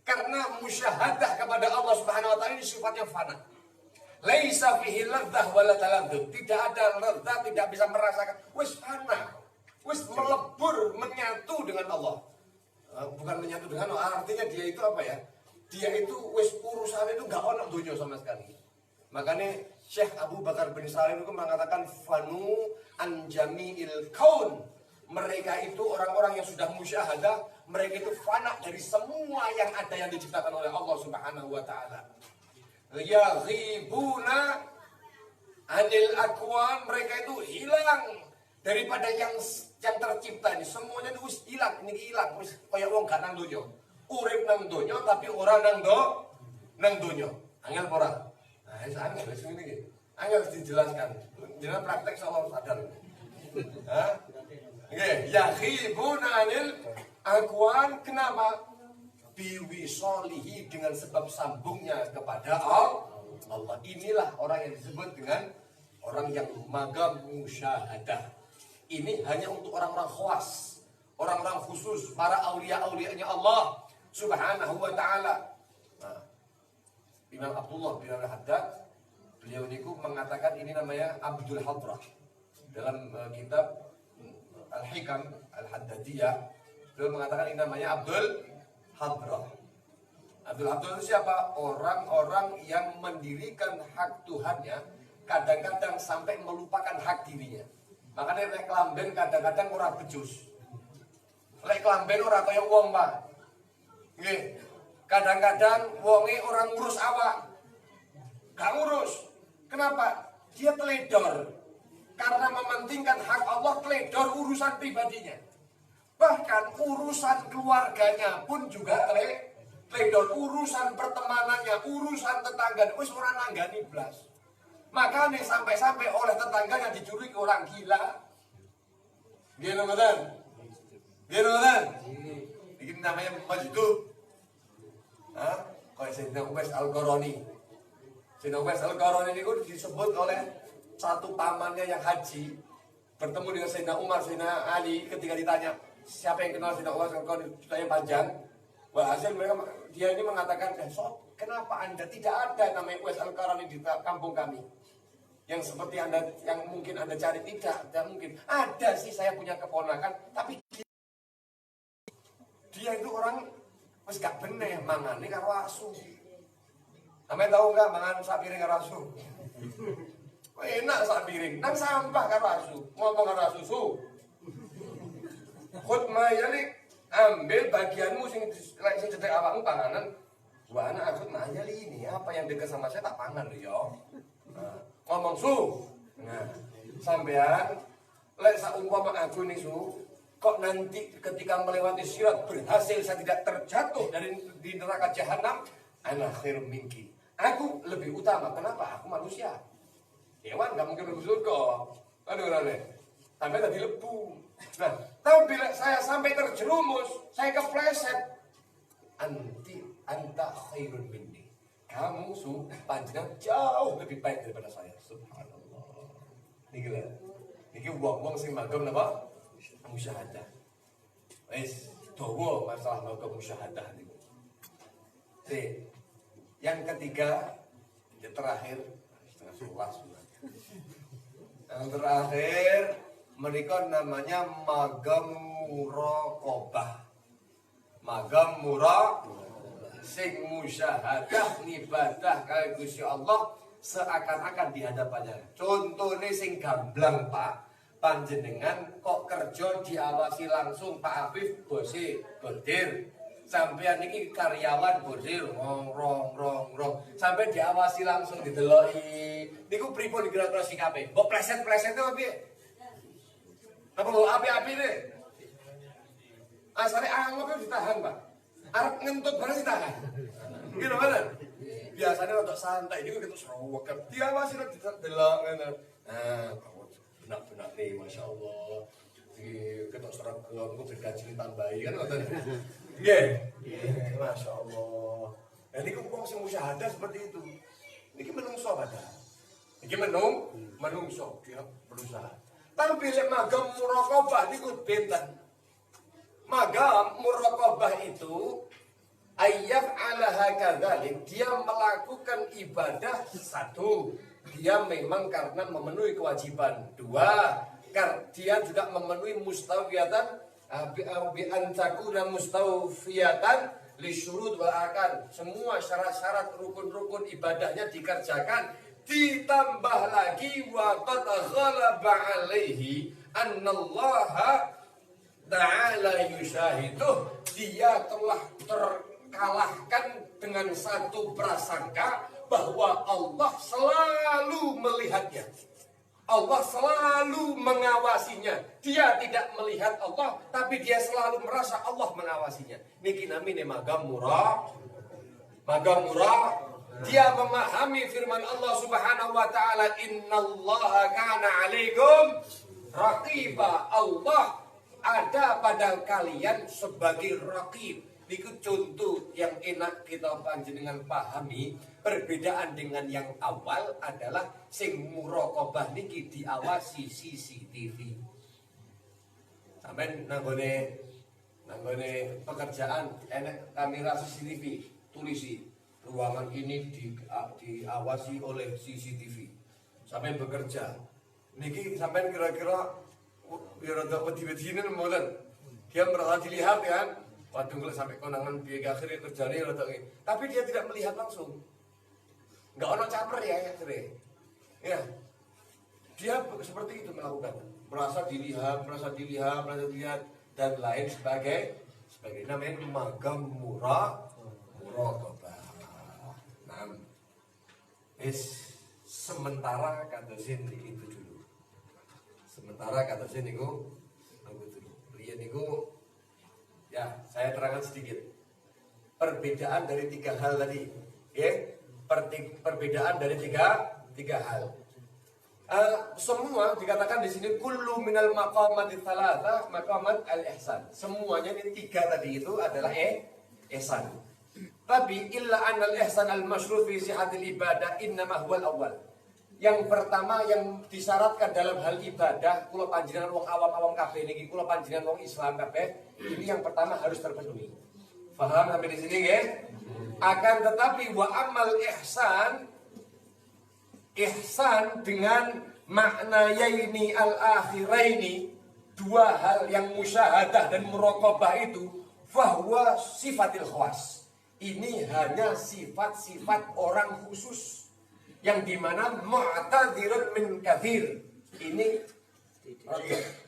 Speaker 2: Karena musyahadah kepada Allah Subhanahu wa taala ini sifatnya fana. Laisa fihi ladzah wala taladdud. Tidak ada ladzah, tidak bisa merasakan. Wis fana. Wis melebur, menyatu dengan Allah. Bukan menyatu dengan Allah, artinya dia itu apa ya? Dia itu wis urusan itu enggak ono donya sama sekali. Makanya Syekh Abu Bakar bin Salim itu mengatakan fanu an jami'il kaun. Mereka itu orang-orang yang sudah musyahadah, mereka itu fana dari semua yang ada yang diciptakan oleh Allah Subhanahu wa taala. Yaghibuna anil akwan, mereka itu hilang daripada yang tercipta ini. Semuanya itu hilang, ini hilang. Wis kaya wong gak nang donya. Urip nang donya tapi ora nang donya. Angel ora? Nah, wis angel wis ngene iki. Angel dijelaskan. Jenengan praktek salah sadar. Hah? Nggih, yaghibuna anil akwan, kenapa? Biwisolihi, dengan sebab sambungnya kepada Allah. Allah. Inilah orang yang disebut dengan orang yang magam musyahadah. Ini hanya untuk orang-orang khawas, orang-orang khusus, para aulia-aulianya Allah Subhanahu wa ta'ala. Nah, Imam Abdullah bin Al-Haddad, beliau niku mengatakan ini namanya Abdul Hadrah. Dalam kitab Al-Hikam Al-Haddadiyah, beliau mengatakan ini namanya Abdul Hadrah. Abdul Hadrah itu siapa? Orang-orang yang mendirikan hak Tuhannya, kadang-kadang sampai melupakan hak dirinya. Makanya lek klamben kadang-kadang ora becus. Lek klamben ora kaya wong, Pak. Nggih. Kadang-kadang wonge orang ngurus awak. Gak ngurus. Kenapa? Dia teledor. Karena mementingkan hak Allah, teledor urusan pribadinya. Bahkan urusan keluarganya pun juga teledor. Urusan pertemanannya, urusan tetangga, wis ora nanggani blas. Makanya sampai-sampai oleh tetangganya dicuri orang gila. Gila betul? Gila betul? Ini namanya majdub. Kalau Sayyidina Uwais Al-Qarani. Sayyidina Uwais Al-Qarani ini disebut oleh satu pamannya yang haji. Bertemu dengan Sayyidina Umar, Sayyidina Ali. Ketika ditanya, siapa yang kenal Sayyidina Uwais Al-Qarani? Ceritanya panjang. Wah, hasil dia ini mengatakan, kenapa anda tidak ada namanya Uwais Al-Qarani di kampung kami? Yang seperti anda, yang mungkin anda cari, tidak mungkin. Ada sih, saya punya keponakan, tapi dia itu orang wis gak bener mangane karo asu. Sampe tahu enggak mangan sak piring karo asu? Enak sak piring, nang sampah karo asu. Ngomong karo asu, su. Khutmah yali ambil bagianmu sing cedek awakmu panganan. Wah, anak khutmah yali ini apa yang dekat sama saya tak pangan lho ya. Ngomong su. Nah, sampean lek saumpama aku nih su, kok nanti ketika melewati sirat berhasil saya tidak terjatuh di neraka jahanam, ana khairum minki. Aku lebih utama. Kenapa? Aku manusia. Hewan nggak mungkin lebih surga. Aduh rane. Sampai tadi lebu. Nah, tapi bila saya sampai terjerumus, saya kepleset. Anta khairun minni. Kamu su panjenengan jauh lebih baik daripada saya. Subhanallah. Niki lho. Niki wong-wong sing magam napa? Musyahadah. Wis dawa masalah magam musyahadah niku. Yang ketiga, yang terakhir setengah 11. Yang terakhir menika namanya magam muraqabah. Magam muraqabah. Sing musyahadah ngibadah kaya Gusti Allah seakan-akan di hadapannya. Contohnya sing gamblang, Pak. Panjenengan kok kerja diawasi langsung Pak Afif bosi bordir. Sampeyan niki karyawan bordir rong. Sampai diawasi langsung dideloki. Niku pripun kira-kira sikape? Mbok pleset-plesete apa piye? Apa mbok api-api ne? Asale anggap ditahan, Pak. Arep ngentut barang ditahan. Gitu bener. Biasanya untuk santai juga gitu serowek. Diawasi delok ngono. Nah, benak-benak nih, Masya Allah. Ketok seragam, gue bergaji tambahi kan ngoten. Nggih. Masya Allah. Nah niku wong sing musyahadah seperti itu. Niki menungso padahal. Niki menungso dia berusaha. Tapi lek magam muraqabah niku benten. Magam muraqabah itu ayyaf ala hakadzalik, dia melakukan ibadah satu, dia memang karena memenuhi kewajiban. Dua, dia juga memenuhi mustawiyatan bi antakuna mustawfiyatan li syurut wal arkan. Semua syarat-syarat rukun-rukun ibadahnya dikerjakan. Ditambah lagi wa qad ghalaba alaihi annallaha ta'ala yushahiduh, dia telah terkalahkan dengan satu prasangka bahwa Allah selalu melihatnya. Allah selalu mengawasinya. Dia tidak melihat Allah, tapi dia selalu merasa Allah mengawasinya. Niki namine magam murah. Magam murah. Dia memahami firman Allah Subhanahu wa taala, "Innallaha kana 'alaikum raqiba." Allah ada pada kalian sebagai raqib, Niku contoh yang enak kita panjenengan pahami. Perbedaan dengan yang awal adalah sing muraqabah niki diawasi CCTV. Sampai nanggone pekerjaan enek kamera CCTV, tulisi ruangan ini diawasi oleh CCTV. Sampai bekerja. Niki sampai kira-kira rada wedi-wedine mboten. Dia merasa dilihat kan. Waduh kalau sampai konangan biaya akhirnya kerjanya rada ini. Tapi dia tidak melihat langsung. Enggak ono caper ya akhirnya. Ya. Dia seperti itu melakukan. Merasa dilihat dan lain sebagai namanya magam muraqabah. Nah, sementara kata sini itu dulu. Sementara kata sini niku dulu. Riyen niku ya, saya terangkan sedikit. Perbedaan dari 3 hal tadi, ya. Perbedaan dari tiga hal. Semua dikatakan di sini kullu minal maqamati thalatha maqamat al-ihsan. Semuanya ini 3 tadi itu adalah ihsan. Tapi illa anal ihsan al-masyru' fi sihhatil ibadah innama huwal awwal. Yang pertama yang disyaratkan dalam hal ibadah, kula panjenengan wong awam-awam kabeh niki, kula panjenengan wong Islam kabeh, ini yang pertama harus terpenuhi. Paham sampai di sini nggih? Akan tetapi wa amal ihsan dengan makna yaini al-akhiraini, 2 hal yang musyahadah dan muraqabah itu, fahuwa sifatil khawas. Ini hanya sifat-sifat orang khusus yang dimana mu'tadzirun min kathir. Ini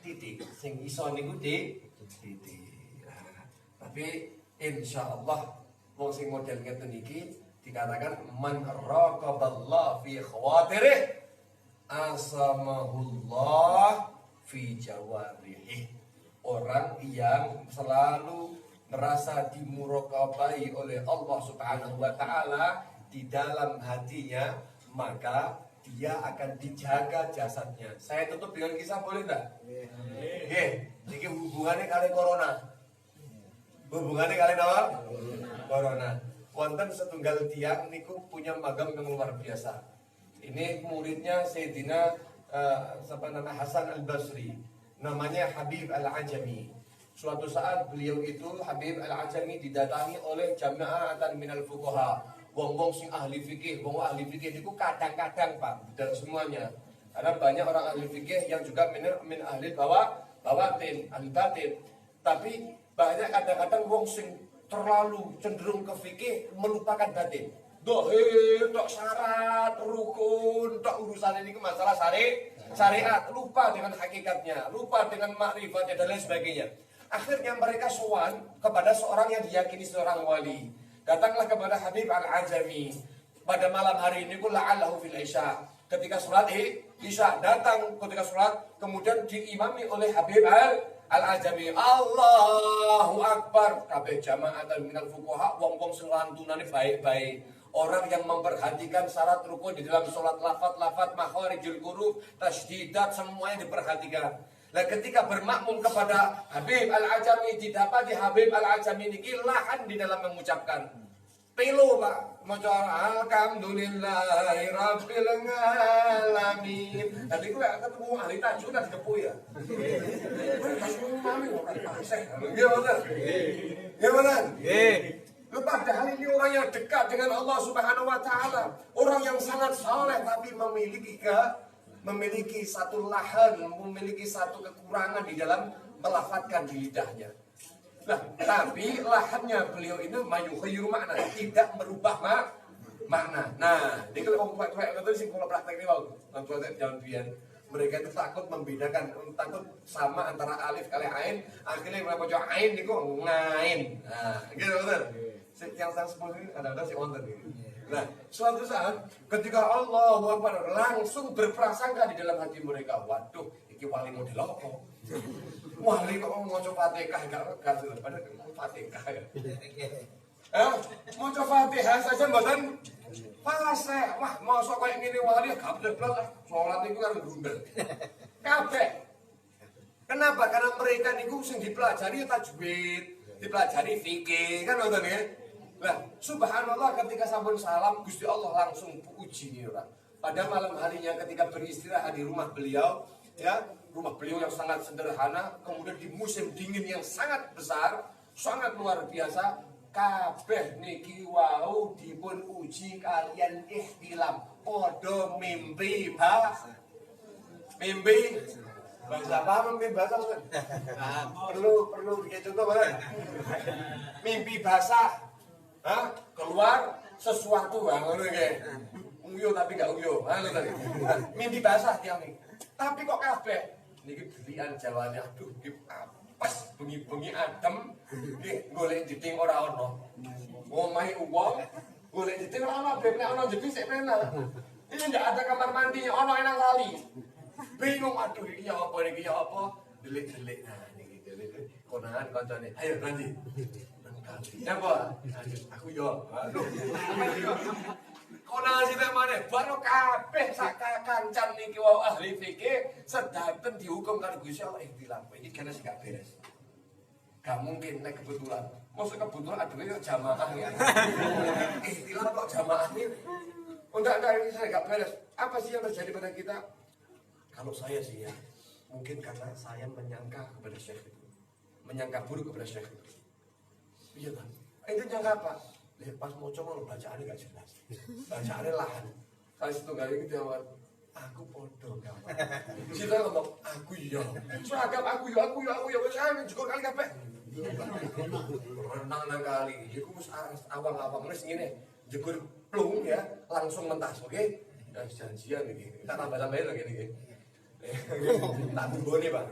Speaker 2: titik sing iso niku titik. Tapi insyaallah wong sing model ngeten iki dikatakan man raqaballah fi khawatirih asamahullah fi jawarih. Orang yang selalu merasa dimuraqabai oleh Allah Subhanahu wa taala di dalam hatinya, maka dia akan dijaga jasadnya. Saya tutup dengan kisah, boleh enggak? Nggih. Niki hubungannya kali corona. Hubungannya kali apa? Corona. Wonten setunggal tiang niku punya magam yang luar biasa. Ini muridnya Sayyidina Hasan Al-Basri. Namanya Habib Al-Ajami. Suatu saat beliau itu Habib Al-Ajami didatangi oleh jama'atan minal fuqaha. Wong-wong sing ahli fikih, wong ahli fikih itu kadang-kadang Pak, dan semuanya. Karena banyak orang ahli fikih yang juga min ahli bawatin, ahli batin. Tapi banyak kadang-kadang wong sing terlalu cenderung ke fikih melupakan batin. Dohir, tok syarat, rukun, tok urusan ini masalah syariat, lupa dengan hakikatnya, lupa dengan makrifatnya dan lain sebagainya. Akhirnya mereka sowan kepada seorang yang diyakini seorang wali. Datanglah kepada Habib Al-Ajami pada malam hari ini la'allahu fil isya. Ketika sholat isya, datang ketika sholat, kemudian diimami oleh Habib Al-Ajami. Allahu Akbar. Kabeh jama'atan minal fuqaha, wong-wong sing lantunane baik-baik. Orang yang memperhatikan syarat rukun di dalam sholat, lafaz, makharijul huruf, tasdidat, semuanya diperhatikan. Nah, ketika bermakmum kepada Habib Al-Ajami, didapati Habib Al-Ajami ini lahan di dalam mengucapkan pelo Pak, maca alhamdulillahi rabbil alamin. Tadi gue ketemu ahli tajwid dan kepu ya. Gimana? Padahal ini orang yang dekat dengan Allah Subhanahu wa taala, orang yang sangat saleh tapi memiliki satu lahan, memiliki satu kekurangan di dalam melafadzkan di lidahnya. Nah, tapi lahannya beliau ini mayukhayyiru makna, tidak merubah makna. Nah, dia kalau tuwek-tuwek itu sing kula praktek niku, tuwek jaman biyen. Mereka itu takut membedakan, takut sama antara alif kali ain, akhirnya mereka baca ain niku ngain. Nah, gitu betul. Yang sang sepuluh ini ada si wonten gitu. Nah, suatu saat ketika Allahu Akbar langsung berprasangka di dalam hati mereka, waduh, iki wali model apa? Wali kok maca Fatihah gak padahal mau Fatihah ya. Maca Fatihah saja mboten fase. Wah, mosok koyo ngene wali gak bener-bener salat niku kan grundel. Kabeh. Kenapa? Karena mereka niku sing dipelajari tajwid, dipelajari fikih kan ngoten ya. Nah, subhanallah ketika sampun salam Gusti Allah langsung uji nih orang. Pada malam harinya ketika beristirahat di rumah beliau, ya, rumah beliau yang sangat sederhana, kemudian di musim dingin yang sangat besar, sangat luar biasa, kabeh niki wau dipun uji kalian ihtilam, podo mimpi mimpi bahasa apa mimpi bahasa perlu bikin contoh kan? Mimpi basah, keluar sesuatu ngono nggih. Uyo tapi gak uyo. Mimpi basah tiang nih. Tapi kok kabeh niki belian jawane aduh iki apes bengi-bengi adem nggih golek jeding ora ono. Omahe wong golek jeding ora ono, beb nek ono jeding sik penak. Ini ndak ada kamar mandi ono enak kali. Bingung aduh iki ya apa iki ya apa? Delik-delik. Nah niki delik. Konangan kancane. Ayo mandi. Ya apa? Aku yo. Aduh. Konangan sing mana? Baru kabeh sak kancan niki wau ahli fikih sedanten dihukum karo Gusti Allah ihtilam. Iki kene sing gak beres. Gak mungkin nek kebetulan. Maksud kebetulan aduh yo jamaah ya. Ihtilam kok jamaah ini. Enggak ini saya gak beres. Apa sih yang terjadi pada kita? Kalau saya sih ya, mungkin karena saya menyangka kepada Syekh itu. Menyangka buruk kepada Syekh itu. Iya kan? Itu nyangka apa? Pas mau coba bacaannya gak jelas. Bacaannya lahan. Kali situ kali itu jawab, aku podo kawan. Situ ngomong, aku yo. Seragam aku yo. Saya juga kali kabeh. Renang kali. Iku wis awang-awang wis ngene. Jegur plung ya, langsung mentas, oke? Janjian iki. Tak tambah-tambahin lagi niki. Tak bumbone, Pak.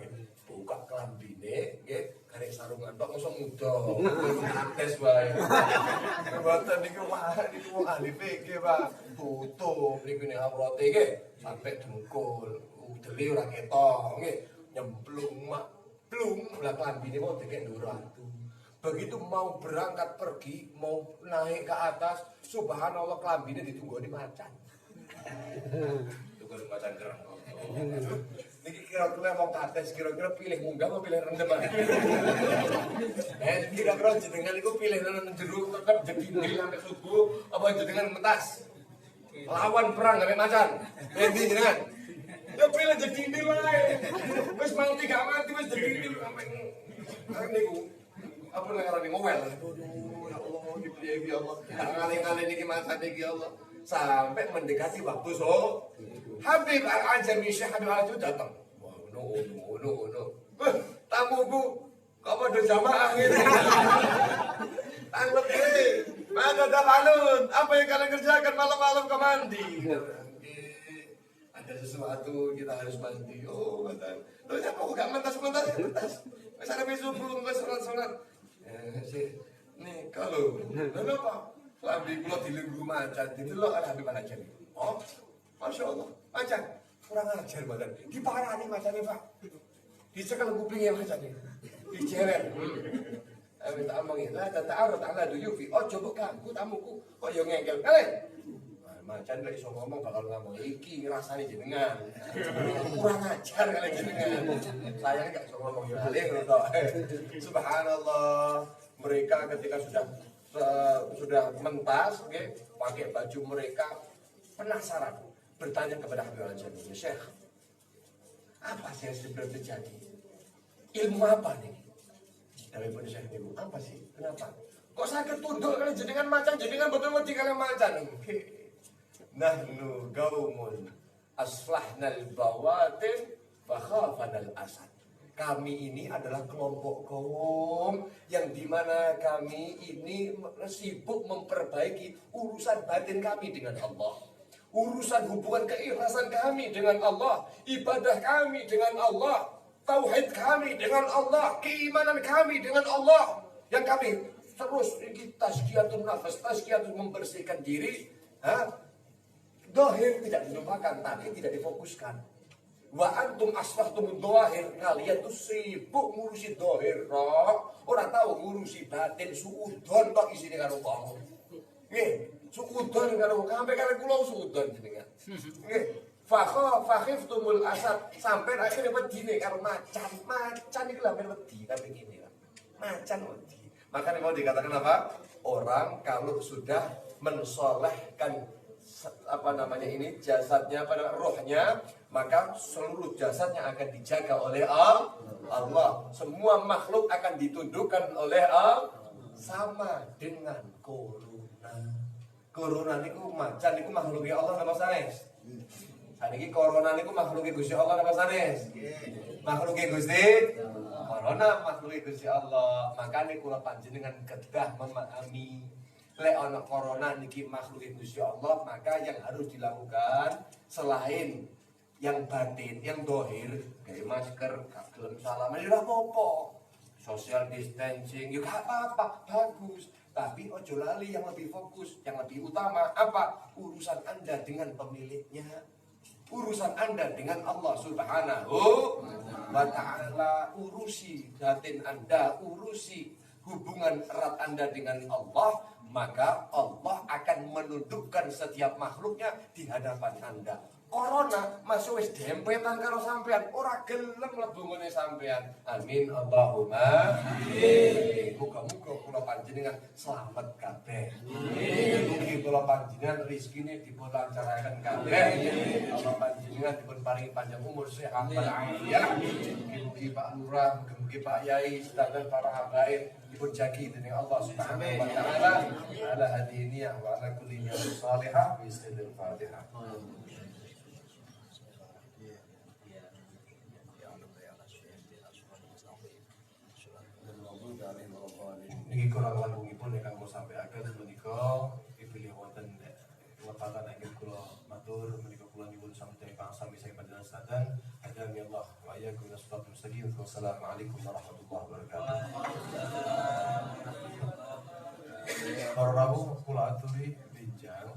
Speaker 2: Buka kelambine, nggih. Karek sarungan tok mosok muda. Tes wae. Mboten niku wong ahli fikih, Pak. Tutup niku nek awrate nggih sampai dengkul. Udele ora ketok, nggih. Nyemplung mak plung lah klambine mau dikek nduran. Begitu mau berangkat pergi, mau naik ke atas, subhanallah klambine ditunggoni macan. Tunggoni macan kereng. Niki kira-kira mau kates, kira-kira pilih munggah mau pilih rendem aja. Kira-kira jenengan itu pilih rendem jeruk tetap jedindil sampai subuh, apa jenengan mentas? Lawan perang sampai macan. Ini jenengan. Ya pilih jedindil aja. Wis mati gak mati wis jedindil sampai niku. Apa ngarani ngowel. Aduh ya Allah, dipiye ya Allah. Ngale-ngale niki macan niki ya Allah. Sampai mendekati waktu Habib Al-Ajami, Syekh Habib Al-Ajami datang. Wah, no. Tamuku, kok pada jamaah ini? Tanglet ini, mana dalalun? Apa yang kalian kerjakan malam-malam ke mandi? Ada sesuatu, kita harus mandi. Oh, betul. Terus siapa kok gak mentas-mentas? Mas ada besok belum, mas sholat-sholat. Nih, kalau, kenapa? Lambi kula dilungguh macan, didelok ala Habib Al-Ajami. Oh, Masya Allah, macan. Kurang ajar macan. Diparani macannya, Pak. Dicekel kupingnya macannya. Dijewer. Minta omongin, lah tata'arud ala duyufi. Oh, coba ganggu tamuku. Kok yang ngengkel. Macan gak iso ngomong bakal ngomong. Iki rasanya jenengan. Kurang ajar kali jenengan. Saya gak iso ngomong. Subhanallah. Mereka ketika sudah mentas, okay, pakai baju mereka, penasaran, bertanya kepada Habib Al-Ajami, Syekh, apa sih yang sebenarnya terjadi? Ilmu apa nih? Dari pun Syekh ilmu apa sih? Kenapa? Kok sakit tunduk kali jenengan macan, jenengan betul-betul kali macan? Nahnu gaumun aslahnal bawatin fakhafanal asad. Kami ini adalah kelompok kaum yang dimana kami ini sibuk memperbaiki urusan batin kami dengan Allah. Urusan hubungan keikhlasan kami dengan Allah. Ibadah kami dengan Allah. Tauhid kami dengan Allah. Keimanan kami dengan Allah. Yang kami terus tazkiyatun nafas, tazkiyatun membersihkan diri. Dohir tidak dilupakan, tapi tidak difokuskan. Wa antum asfahtumud dohir, kalian tuh sibuk ngurusi dohir, orang tahu ngurusi batin suudon kok isine karo wong. Nggih, suudon karo sampai karo kula suudon jenengan. Nggih, fakhiftumul asad, sampai akhirnya wedine karo macan. Macan iku lha wedi tapi ngene. Macan wedi. Maka mau dikatakan apa? Orang kalau sudah mensolehkan jasadnya pada rohnya, maka seluruh jasadnya akan dijaga oleh Allah. Semua makhluk akan ditundukkan oleh Allah. Sama dengan corona. Corona niku macan niku makhluknya Allah napa sanes? Saniki corona niku makhluknya Gusti Allah napa sanes? Makhluknya Gusti corona makhluknya Gusti Allah. Makane kula panjenengan kedah memahami lek ana corona niki makhluknya Gusti Allah, maka yang harus dilakukan selain yang batin, yang dohir, kayak masker, gelem salaman, ya apa-apa. Social distancing, ya gak apa-apa, bagus. Tapi ojo lali yang lebih fokus, yang lebih utama apa? Urusan Anda dengan pemiliknya. Urusan Anda dengan Allah Subhanahu wa ta'ala. Urusi batin Anda, urusi hubungan erat Anda dengan Allah, maka Allah akan menundukkan setiap makhluknya di hadapan Anda. Corona masuk wis dempetan karo sampean, ora gelem mlebu ngene sampean. Amin Allahumma amin. Muga-muga kula panjenengan selamat kabeh. Mugi kula panjenengan rezekine dipun lancaraken kabeh. Allah panjenengan dipun paringi panjang umur sehat walafiat. Mugi Pak Lurah, mugi Pak Yai, sedaya para habaib dipun jagi dening Allah Subhanahu wa taala ala hadiniyah wa ala kulli niyatin shalihah bi istighfar Fatihah. Niki kurang langkungipun ingkang kula sampaiaken menika dipilih wonten lepatan ingkang kula matur menika kula nyuwun sampeyan pangsami saya panjenengan sedanten hadani Allah wa iyyakum nasfatul mustaqim. Wassalamualaikum warahmatullahi wabarakatuh. Para rawuh kula aturi benjang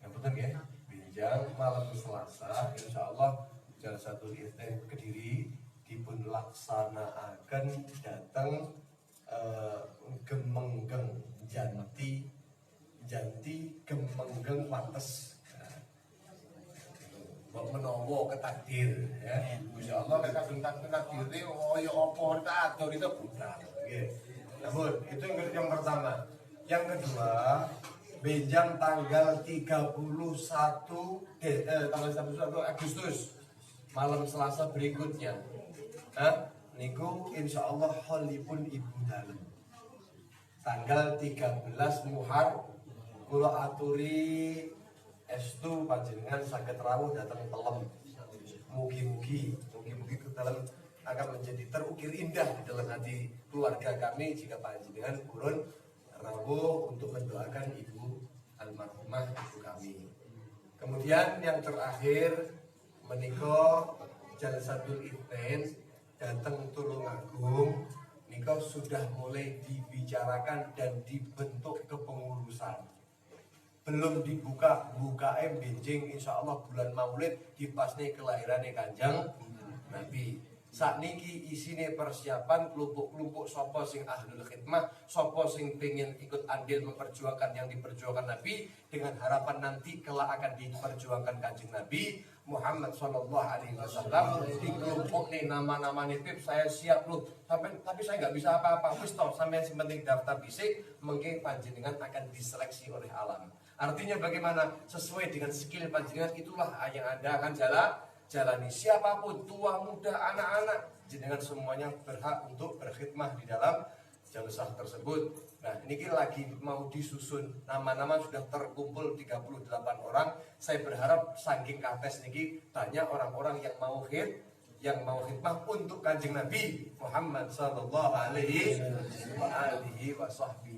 Speaker 2: ngapunten nggih, benjang malam Selasa insyaallah Jalsatul Iftain Kediri dipun laksanakaken dhateng Gemenggeng Janti Gemenggeng Wates. Mbok menawa ketakdir ya. Insyaallah nek kadung takdire kaya apa takdir itu bukan. Nggih. Namun itu yang pertama. Yang kedua, benjang tanggal 31 Agustus malam Selasa berikutnya. Niku insyaallah holipun Ibu Dalem. Tanggal 13 Muhar kula aturi estu panjenengan saged rawuh dhateng Pelem. Mugi-mugi Dalem akan menjadi terukir indah di dalam hati keluarga kami jika panjenengan purun rawuh untuk mendoakan ibu almarhumah ibu kami. Kemudian yang terakhir menika Jalsatul Iftain datang Tulungagung nikah sudah mulai dibicarakan dan dibentuk kepengurusan. Belum dibuka benjing insya Allah bulan Maulid dipasne kelahirannya Kanjeng Nabi. Saat niki isine persiapan kelompok-kelompok sopo sing ahlul khidmah, sopo sing pengen ikut andil memperjuangkan yang diperjuangkan Nabi, dengan harapan nanti kelak akan diperjuangkan Kanjeng Nabi Muhammad Sallallahu Alaihi Wasallam. Di kelompok nih nama-nama nitip saya siap loh, tapi saya nggak bisa apa-apa. Wis toh sampai yang penting daftar bisik, mungkin panjenengan akan diseleksi oleh alam. Artinya bagaimana? Sesuai dengan skill panjenengan itulah yang Anda akan jalani. Siapapun, tua, muda, anak-anak, jenengan semuanya berhak untuk berkhidmah di dalam jalsah tersebut. Nah, ini lagi mau disusun, nama-nama sudah terkumpul 38 orang. Saya berharap saking kates niki banyak orang-orang yang mau khidmah untuk Kanjeng Nabi Muhammad sallallahu alaihi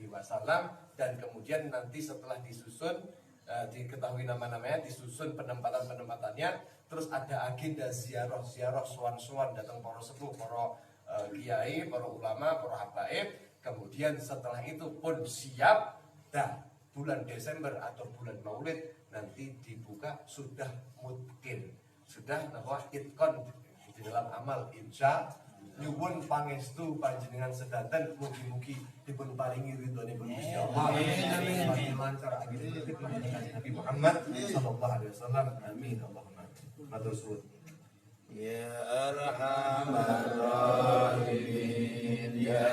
Speaker 2: wasallam. Dan kemudian nanti setelah disusun diketahui nama-namanya, disusun penempatannya, terus ada agenda ziarah sowan-sowan datang para sepuh, para kiai, para ulama, para habaib. Kemudian setelah itu pun siap bulan Desember atau bulan Maulid nanti dibuka sudah mungkin sudah bahwa itkon di dalam amal insya nyuwun pangestu panjenengan sedanten mugi-mugi dipun paringi ridhonipun Gusti Allah. Amin. Lancar agil khidmah Nabi Muhammad sallallahu alaihi wasallam. Amin Allahumma. Matur suwun. Ya arhamar rahimin ya